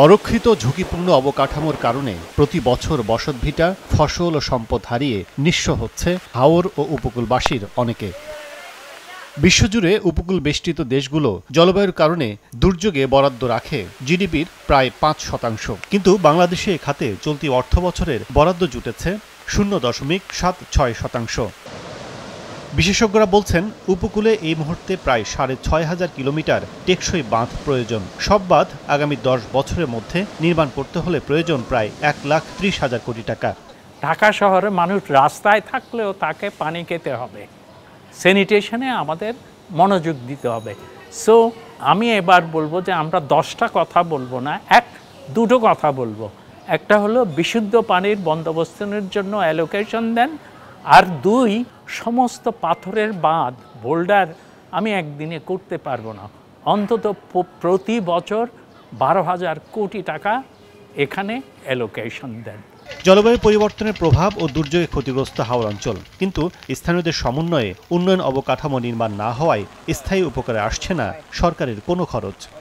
অরক্ষিত ঝুঁকিপূর্ণ অবকাঠামোর কারণে প্রতি বছর বসতভিটা, ফসল ও সম্পদ হারিয়ে নিঃস্ব হচ্ছে হাওর ও উপকূলবাসীর অনেকে। বিশ্বজুড়ে উপকূল বেষ্টিত দেশগুলো জলবায়ুর কারণে দুর্যোগে বরাদ্দ রাখে জিডিপির প্রায় ৫%, কিন্তু বাংলাদেশে এ খাতে চলতি অর্থবছরের বরাদ্দ জুটেছে 0.76%। বিশেষজ্ঞরা বলছেন, উপকূলে এই মুহূর্তে প্রায় ৬,৫০০ কিলোমিটার টেকসই বাঁধ প্রয়োজন। সব বাঁধ আগামী ১০ বছরের মধ্যে নির্মাণ করতে হলে প্রয়োজন প্রায় ১,৩০,০০০ কোটি টাকা। ঢাকা শহরে মানুষ রাস্তায় থাকলেও তাকে পানি খেতে হবে, স্যানিটেশনে আমাদের মনোযোগ দিতে হবে। সো আমি এবার বলবো যে আমরা 10টা কথা বলবো না, দুটো কথা বলবো। একটা হলো বিশুদ্ধ পানির বন্দোবস্তের জন্য অ্যালোকেশন দেন, আর 2, সমস্ত পাথরের বাঁধ, বোল্ডার আমি একদিনে করতে পারবো না, অন্তত প্রতি বছর 12,000 কোটি টাকা এখানে অ্যালোকেশন দেন। জলবায়ু পরিবর্তনের প্রভাব ও দুর্যোগে ক্ষতিগ্রস্ত হাওর অঞ্চল, কিন্তু স্থানীয়দের সমন্বয়ে উন্নয়ন অবকাঠামো নির্মাণ না হওয়ায় স্থায়ী উপকারে আসছে না সরকারের কোনো খরচ।